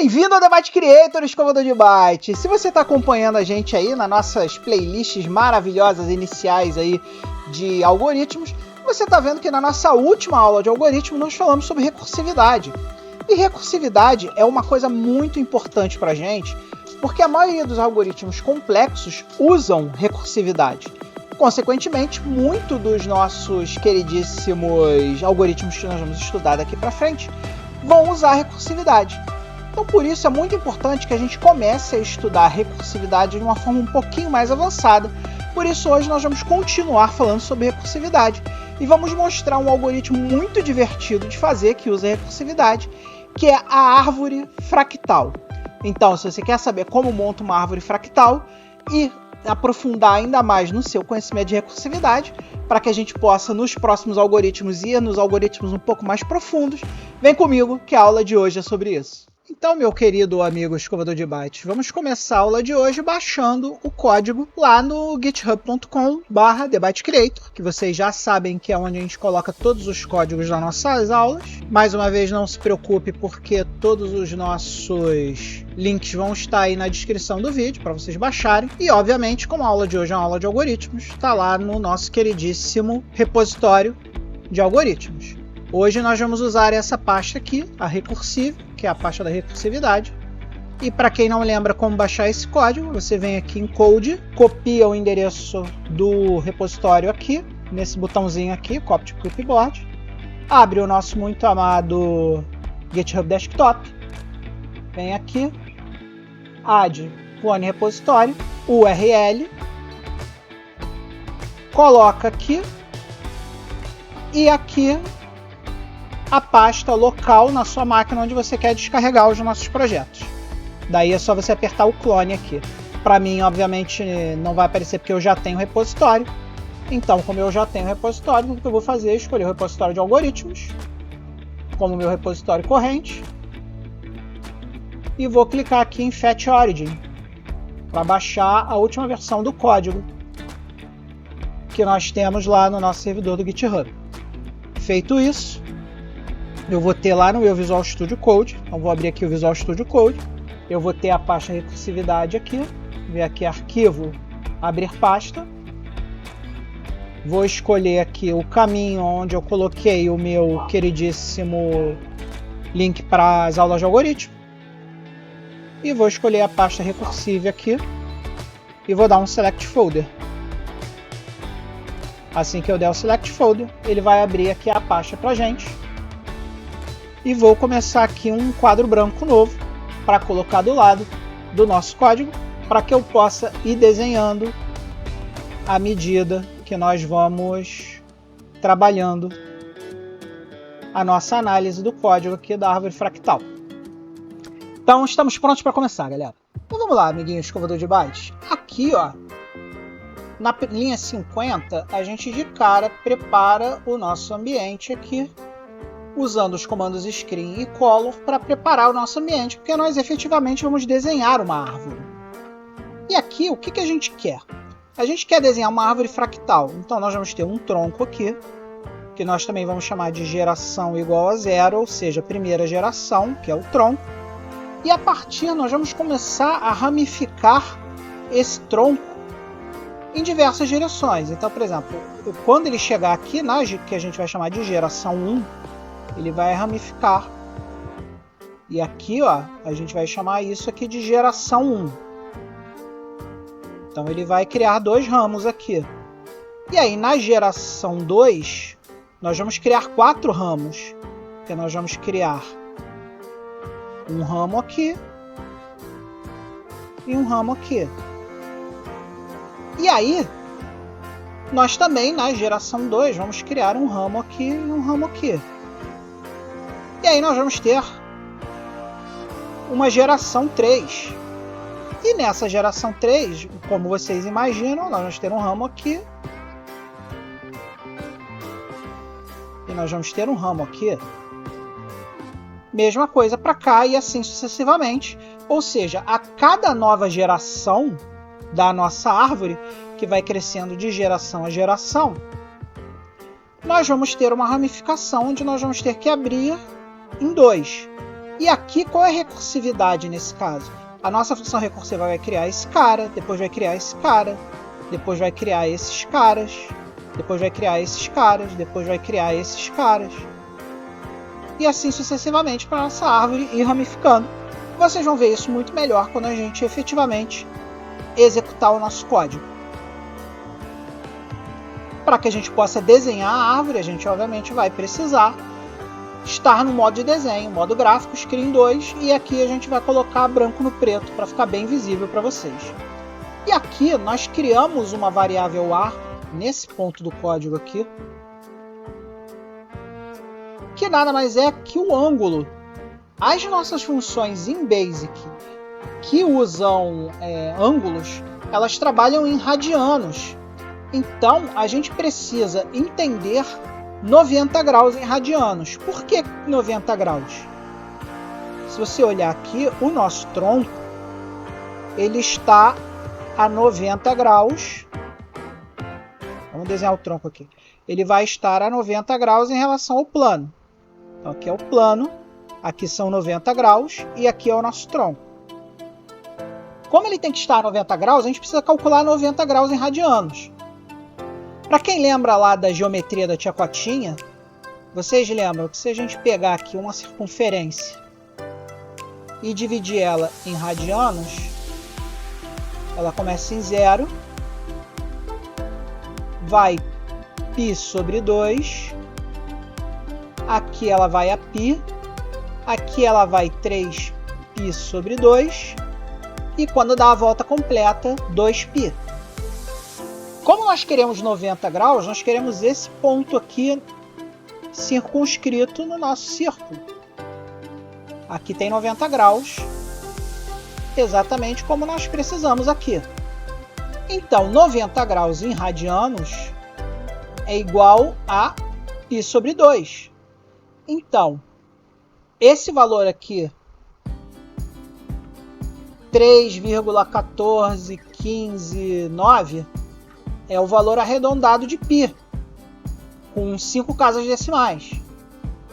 Bem-vindo ao Debate Creator, escovador de byte. Se você está acompanhando a gente aí nas nossas playlists maravilhosas iniciais aí de algoritmos, você está vendo que na nossa última aula de algoritmo nós falamos sobre recursividade. E recursividade é uma coisa muito importante para a gente, porque a maioria dos algoritmos complexos usam recursividade. Consequentemente, muito dos nossos queridíssimos algoritmos que nós vamos estudar daqui para frente vão usar recursividade. Então, por isso, é muito importante que a gente comece a estudar recursividade de uma forma um pouquinho mais avançada. Por isso, hoje nós vamos continuar falando sobre recursividade e vamos mostrar um algoritmo muito divertido de fazer que usa recursividade, que é a árvore fractal. Então, se você quer saber como monta uma árvore fractal e aprofundar ainda mais no seu conhecimento de recursividade, para que a gente possa, nos próximos algoritmos, ir nos algoritmos um pouco mais profundos, vem comigo que a aula de hoje é sobre isso. Então, meu querido amigo escovador de bytes, vamos começar a aula de hoje baixando o código lá no github.com/debatecreator, que vocês já sabem que é onde a gente coloca todos os códigos das nossas aulas. Mais uma vez, não se preocupe, porque todos os nossos links vão estar aí na descrição do vídeo para vocês baixarem. E, obviamente, como a aula de hoje é uma aula de algoritmos, está lá no nosso queridíssimo repositório de algoritmos. Hoje nós vamos usar essa pasta aqui, a Recursive, que é a pasta da recursividade. E para quem não lembra como baixar esse código, você vem aqui em Code, copia o endereço do repositório aqui, nesse botãozinho aqui, Copy to Clipboard, abre o nosso muito amado GitHub Desktop, vem aqui, add clone repositório, URL, coloca aqui, e aqui a pasta local na sua máquina onde você quer descarregar os nossos projetos. Daí é só você apertar o clone aqui. Para mim, obviamente, não vai aparecer porque eu já tenho o repositório. Então, como eu já tenho o repositório, o que eu vou fazer é escolher o repositório de algoritmos como meu repositório corrente e vou clicar aqui em Fetch Origin para baixar a última versão do código que nós temos lá no nosso servidor do GitHub. Feito isso, eu vou ter lá no meu Visual Studio Code, então vou abrir aqui o Visual Studio Code, eu vou ter a pasta recursividade aqui, ver aqui arquivo, abrir pasta, vou escolher aqui o caminho onde eu coloquei o meu queridíssimo link para as aulas de algoritmo, e vou escolher a pasta recursive aqui, e vou dar um Select Folder. Assim que eu der o Select Folder, ele vai abrir aqui a pasta para a gente. E vou começar aqui um quadro branco novo para colocar do lado do nosso código, para que eu possa ir desenhando à medida que nós vamos trabalhando a nossa análise do código aqui da árvore fractal. Então, estamos prontos para começar, galera. Então vamos lá, amiguinho escovador de bytes. Aqui, ó, na linha 50, a gente de cara prepara o nosso ambiente aqui, usando os comandos Screen e Color para preparar o nosso ambiente, porque nós efetivamente vamos desenhar uma árvore. E aqui, o que a gente quer? A gente quer desenhar uma árvore fractal, então nós vamos ter um tronco aqui, que nós também vamos chamar de geração igual a 0, ou seja, a primeira geração, que é o tronco. E a partir nós vamos começar a ramificar esse tronco em diversas direções. Então, por exemplo, quando ele chegar aqui, que a gente vai chamar de geração 1, ele vai ramificar. E aqui, ó, a gente vai chamar isso aqui de geração 1. Então ele vai criar dois ramos aqui. E aí na geração 2, nós vamos criar 4 ramos. Porque nós vamos criar um ramo aqui e um ramo aqui. E aí, nós também na geração 2 vamos criar um ramo aqui e um ramo aqui. E aí nós vamos ter uma geração 3. E nessa geração 3, como vocês imaginam, nós vamos ter um ramo aqui. E nós vamos ter um ramo aqui. Mesma coisa para cá e assim sucessivamente. Ou seja, a cada nova geração da nossa árvore, que vai crescendo de geração a geração, nós vamos ter uma ramificação onde nós vamos ter que abrir em 2. E aqui, qual é a recursividade nesse caso? A nossa função recursiva vai criar esse cara, depois vai criar esse cara, depois vai criar esses caras, depois vai criar esses caras, depois vai criar esses caras. E assim sucessivamente para a nossa árvore ir ramificando. Vocês vão ver isso muito melhor quando a gente efetivamente executar o nosso código. Para que a gente possa desenhar a árvore, a gente obviamente vai precisar estar no modo de desenho, modo gráfico, Screen 2, e aqui a gente vai colocar branco no preto para ficar bem visível para vocês. E aqui nós criamos uma variável A, nesse ponto do código aqui, que nada mais é que o ângulo. As nossas funções em Basic que usam ângulos, elas trabalham em radianos. Então a gente precisa entender 90 graus em radianos. Por que 90 graus? Se você olhar aqui, o nosso tronco ele está a 90 graus. Vamos desenhar o tronco aqui. Ele vai estar a 90 graus em relação ao plano. Então aqui é o plano, aqui são 90 graus e aqui é o nosso tronco. Como ele tem que estar a 90 graus, a gente precisa calcular 90 graus em radianos. Para quem lembra lá da geometria da tia Cotinha, vocês lembram que se a gente pegar aqui uma circunferência e dividir ela em radianos, ela começa em 0, vai π sobre 2, aqui ela vai a π, aqui ela vai 3π sobre 2, e quando dá a volta completa, 2π. Como nós queremos 90 graus, nós queremos esse ponto aqui circunscrito no nosso círculo. Aqui tem 90 graus, exatamente como nós precisamos aqui. Então, 90 graus em radianos é igual a π sobre 2. Então, esse valor aqui, 3,14159, é o valor arredondado de π, com 5 casas decimais.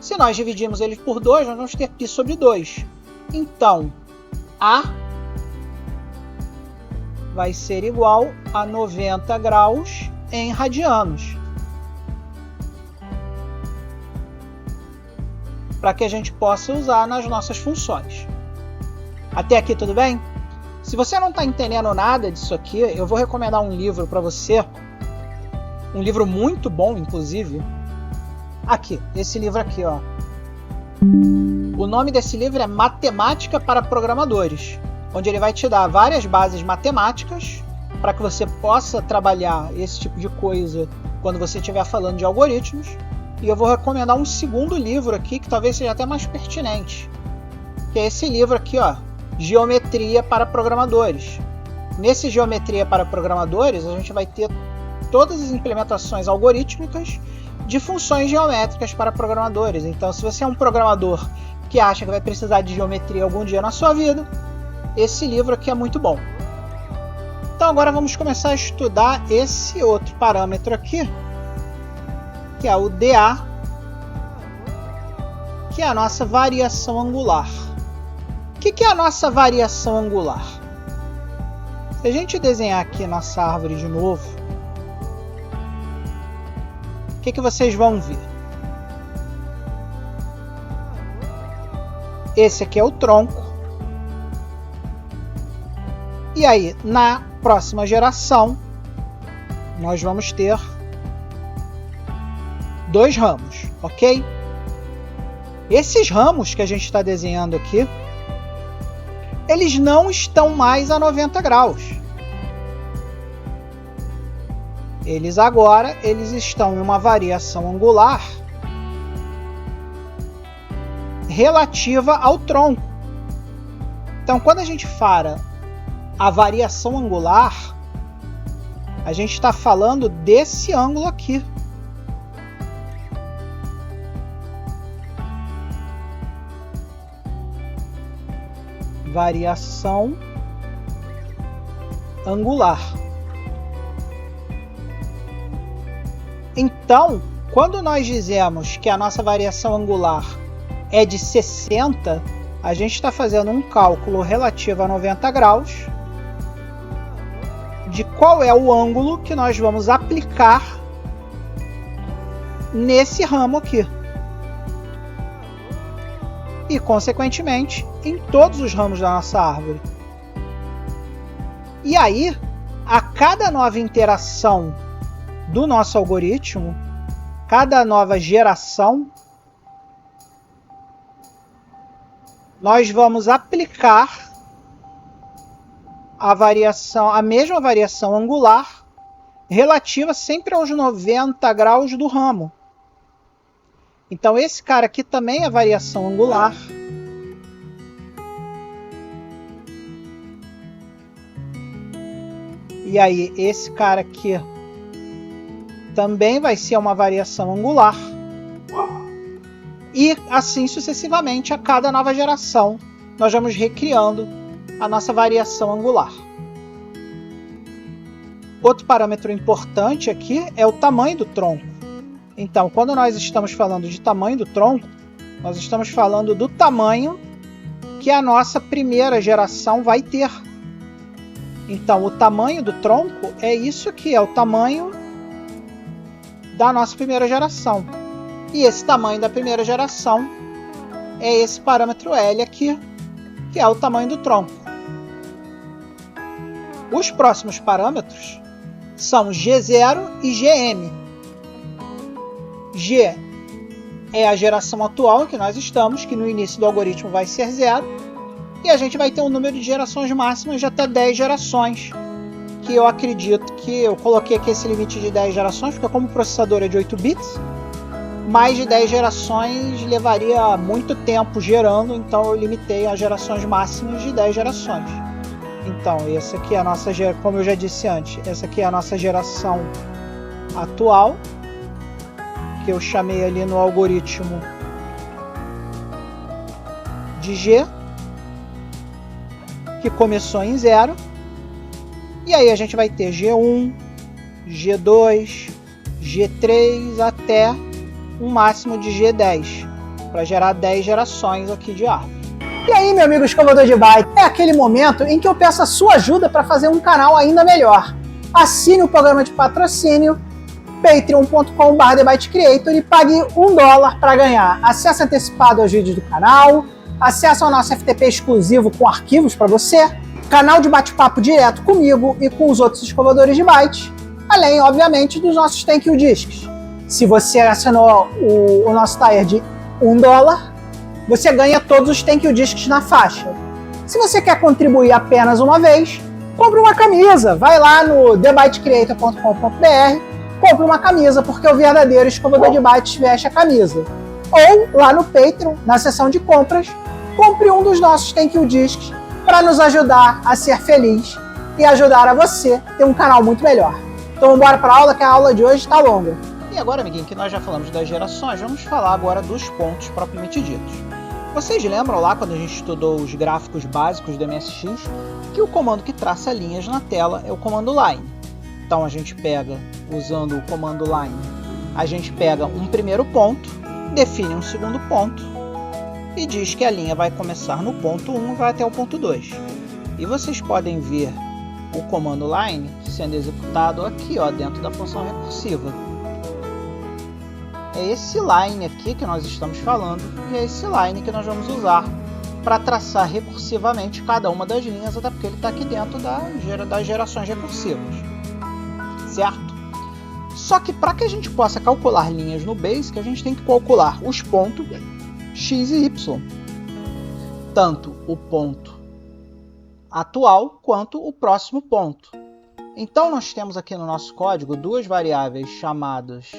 Se nós dividirmos ele por 2, nós vamos ter π sobre 2. Então, A vai ser igual a 90 graus em radianos. Para que a gente possa usar nas nossas funções. Até aqui tudo bem? Se você não está entendendo nada disso aqui, eu vou recomendar um livro para você. Um livro muito bom, inclusive. Aqui, esse livro aqui, ó. O nome desse livro é Matemática para Programadores, onde ele vai te dar várias bases matemáticas para que você possa trabalhar esse tipo de coisa quando você estiver falando de algoritmos. E eu vou recomendar um segundo livro aqui, que talvez seja até mais pertinente, que é esse livro aqui, ó, Geometria para Programadores. Nesse Geometria para Programadores, a gente vai ter todas as implementações algorítmicas de funções geométricas para programadores. Então, se você é um programador que acha que vai precisar de geometria algum dia na sua vida, esse livro aqui é muito bom. Então, agora vamos começar a estudar esse outro parâmetro aqui, que é o dA, que é a nossa variação angular. O que é a nossa variação angular? Se a gente desenhar aqui a nossa árvore de novo, o que vocês vão ver? Esse aqui é o tronco. E aí, na próxima geração, nós vamos ter 2 ramos, ok? Esses ramos que a gente está desenhando aqui, eles não estão mais a 90 graus. Eles estão em uma variação angular relativa ao tronco. Então, quando a gente fala a variação angular, a gente está falando desse ângulo aqui. Variação angular. Então, quando nós dizemos que a nossa variação angular é de 60, a gente está fazendo um cálculo relativo a 90 graus de qual é o ângulo que nós vamos aplicar nesse ramo aqui. E, consequentemente, em todos os ramos da nossa árvore. E aí, a cada nova interação do nosso algoritmo, cada nova geração, nós vamos aplicar a mesma variação angular relativa sempre aos 90 graus do ramo. Então esse cara aqui também é variação angular. E aí esse cara aqui também vai ser uma variação angular. E assim sucessivamente, a cada nova geração, nós vamos recriando a nossa variação angular. Outro parâmetro importante aqui é o tamanho do tronco. Então, quando nós estamos falando de tamanho do tronco, nós estamos falando do tamanho que a nossa primeira geração vai ter. Então, o tamanho do tronco é isso aqui, é o tamanho da nossa primeira geração. E esse tamanho da primeira geração é esse parâmetro L aqui, que é o tamanho do tronco. Os próximos parâmetros são G0 e GM. G é a geração atual em que nós estamos, que no início do algoritmo vai ser 0, e a gente vai ter um número de gerações máximas de até 10 gerações, que eu acredito que eu coloquei aqui esse limite de 10 gerações, porque como o processador é de 8 bits, mais de 10 gerações levaria muito tempo gerando, então eu limitei a gerações máximas de 10 gerações. Então, essa aqui é a nossa, como eu já disse antes, essa aqui é a nossa geração atual, que eu chamei ali no algoritmo de G, que começou em 0. E aí a gente vai ter G1, G2, G3 até um máximo de G10, para gerar 10 gerações aqui de árvore. E aí, meu amigo escovador de byte, é aquele momento em que eu peço a sua ajuda para fazer um canal ainda melhor. Assine o programa de patrocínio patreon.com/TheByteCreator e pague $1 para ganhar acesso antecipado aos vídeos do canal, acesso ao nosso FTP exclusivo com arquivos para você, canal de bate-papo direto comigo e com os outros escovadores de bytes, além, obviamente, dos nossos Thank You Discs. Se você assinou o nosso tier de $1, você ganha todos os Thank You Discs na faixa. Se você quer contribuir apenas uma vez, compre uma camisa. Vai lá no TheByteCreator.com.br, compre uma camisa, porque o verdadeiro escovador de bytes veste a camisa. Ou lá no Patreon, na seção de compras, compre um dos nossos Thank You Discs para nos ajudar a ser feliz e ajudar a você a ter um canal muito melhor. Então vamos embora para a aula, que a aula de hoje está longa. E agora, amiguinho, que nós já falamos das gerações, vamos falar agora dos pontos propriamente ditos. Vocês lembram lá, quando a gente estudou os gráficos básicos do MSX, que o comando que traça linhas na tela é o comando line. Então a gente pega, usando o comando line, a gente pega um primeiro ponto, define um segundo ponto e diz que a linha vai começar no ponto 1 e vai até o ponto 2. E vocês podem ver o comando line sendo executado aqui, ó, dentro da função recursiva. É esse line aqui que nós estamos falando e é esse line que nós vamos usar para traçar recursivamente cada uma das linhas, até porque ele está aqui dentro das gerações recursivas, certo? Só que para que a gente possa calcular linhas no Basic, a gente tem que calcular os pontos x e y, tanto o ponto atual quanto o próximo ponto. Então nós temos aqui no nosso código duas variáveis chamadas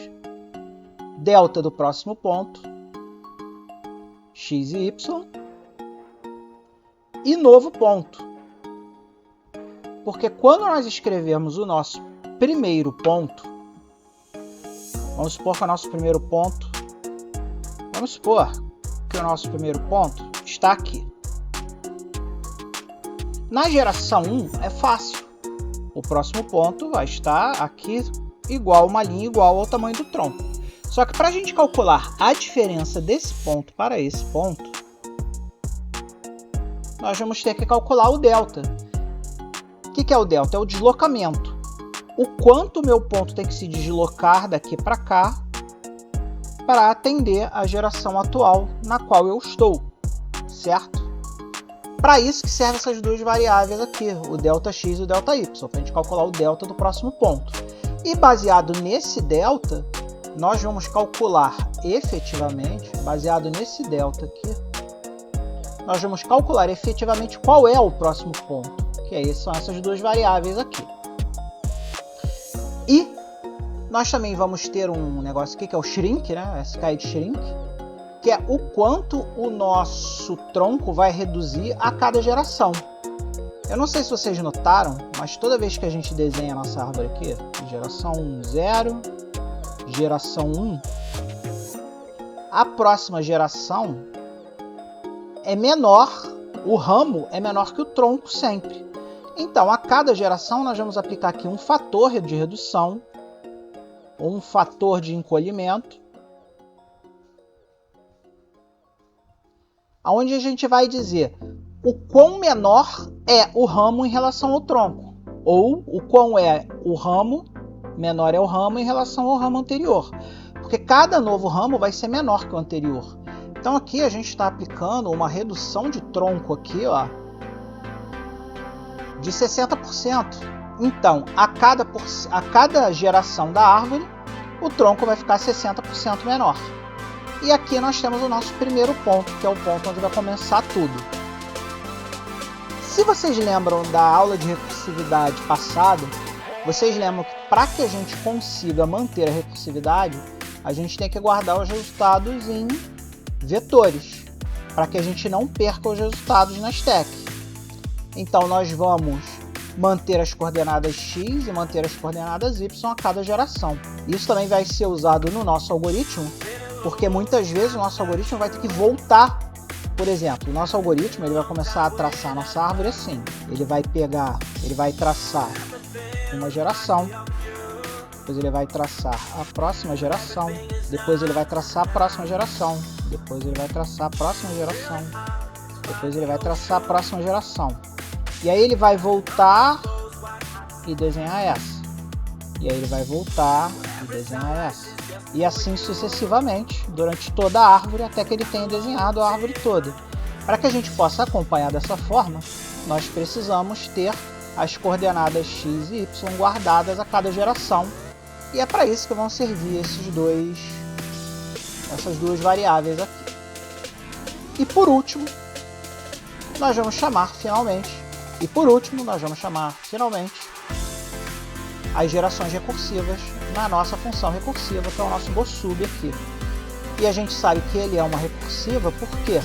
delta do próximo ponto, x e y, e novo ponto. Porque quando nós escrevermos o nosso primeiro ponto, vamos supor que o nosso primeiro ponto, está aqui. Na geração 1 é fácil. O próximo ponto vai estar aqui igual uma linha igual ao tamanho do tronco. Só que para a gente calcular a diferença desse ponto para esse ponto, nós vamos ter que calcular o delta. O que é o delta? É o deslocamento. O quanto o meu ponto tem que se deslocar daqui para cá para atender a geração atual na qual eu estou, certo? Para isso que servem essas duas variáveis aqui, o ΔX e o ΔY, para a gente calcular o delta do próximo ponto. E baseado nesse delta, nós vamos calcular efetivamente, baseado nesse delta aqui, nós vamos calcular efetivamente qual é o próximo ponto, que aí são essas duas variáveis aqui. E nós também vamos ter um negócio aqui que é o shrink, né? SKI de shrink, que é o quanto o nosso tronco vai reduzir a cada geração. Eu não sei se vocês notaram, mas toda vez que a gente desenha a nossa árvore aqui, geração 0, geração 1, a próxima geração é menor, o ramo é menor que o tronco sempre. Então, a cada geração nós vamos aplicar aqui um fator de redução, ou um fator de encolhimento, onde a gente vai dizer o quão menor é o ramo em relação ao tronco, ou o quão é o ramo, menor é o ramo em relação ao ramo anterior, porque cada novo ramo vai ser menor que o anterior. Então aqui a gente está aplicando uma redução de tronco aqui, ó, de 60%. Então, a cada geração da árvore, o tronco vai ficar 60% menor. E aqui nós temos o nosso primeiro ponto, que é o ponto onde vai começar tudo. Se vocês lembram da aula de recursividade passada, vocês lembram que para que a gente consiga manter a recursividade, a gente tem que guardar os resultados em vetores, para que a gente não perca os resultados na stack. Então nós vamos manter as coordenadas x e manter as coordenadas y a cada geração. Isso também vai ser usado no nosso algoritmo, porque muitas vezes o nosso algoritmo vai ter que voltar. Por exemplo, o nosso algoritmo ele vai começar a traçar a nossa árvore assim. Ele vai traçar uma geração, depois ele vai traçar a próxima geração, depois ele vai traçar a próxima geração, depois ele vai traçar a próxima geração, depois ele vai traçar a próxima geração. E aí ele vai voltar e desenhar essa. E aí ele vai voltar e desenhar essa. E assim sucessivamente, durante toda a árvore, até que ele tenha desenhado a árvore toda. Para que a gente possa acompanhar dessa forma, nós precisamos ter as coordenadas x e y guardadas a cada geração. E é para isso que vão servir essas duas variáveis aqui. E por último, nós vamos chamar finalmente as gerações recursivas na nossa função recursiva, que é o nosso GoSub aqui. E a gente sabe que ele é uma recursiva, por quê?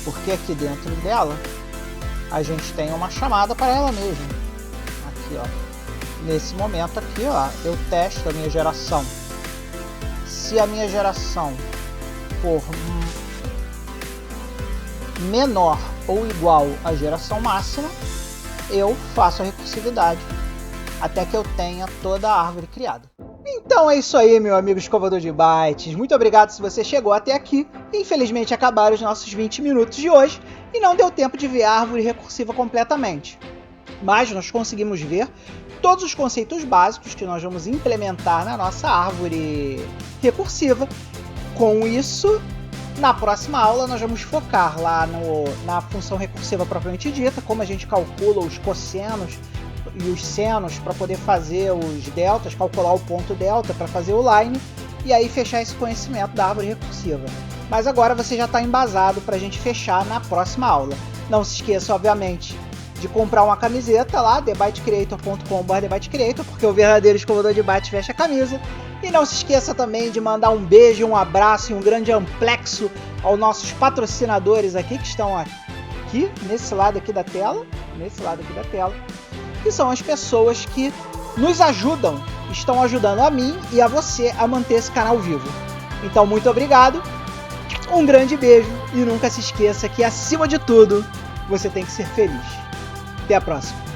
Porque aqui dentro dela a gente tem uma chamada para ela mesma. Aqui, ó. Nesse momento aqui, ó, eu testo a minha geração. Se a minha geração for menor ou igual à geração máxima, eu faço a recursividade até que eu tenha toda a árvore criada. Então é isso aí, meu amigo escovador de bytes. Muito obrigado se você chegou até aqui. Infelizmente acabaram os nossos 20 minutos de hoje e não deu tempo de ver a árvore recursiva completamente. Mas nós conseguimos ver todos os conceitos básicos que nós vamos implementar na nossa árvore recursiva. Com isso, na próxima aula nós vamos focar lá na função recursiva propriamente dita, como a gente calcula os cossenos e os senos para poder fazer os deltas, calcular o ponto delta para fazer o line e aí fechar esse conhecimento da árvore recursiva. Mas agora você já está embasado para a gente fechar na próxima aula. Não se esqueça, obviamente, de comprar uma camiseta lá, thebytecreator.com/thebytecreator, porque o verdadeiro escovador de bytes veste a camisa. E não se esqueça também de mandar um beijo, um abraço e um grande amplexo aos nossos patrocinadores aqui, que estão aqui, nesse lado aqui da tela, que são as pessoas que nos ajudam, estão ajudando a mim e a você a manter esse canal vivo. Então, muito obrigado, um grande beijo e nunca se esqueça que, acima de tudo, você tem que ser feliz. Até a próxima.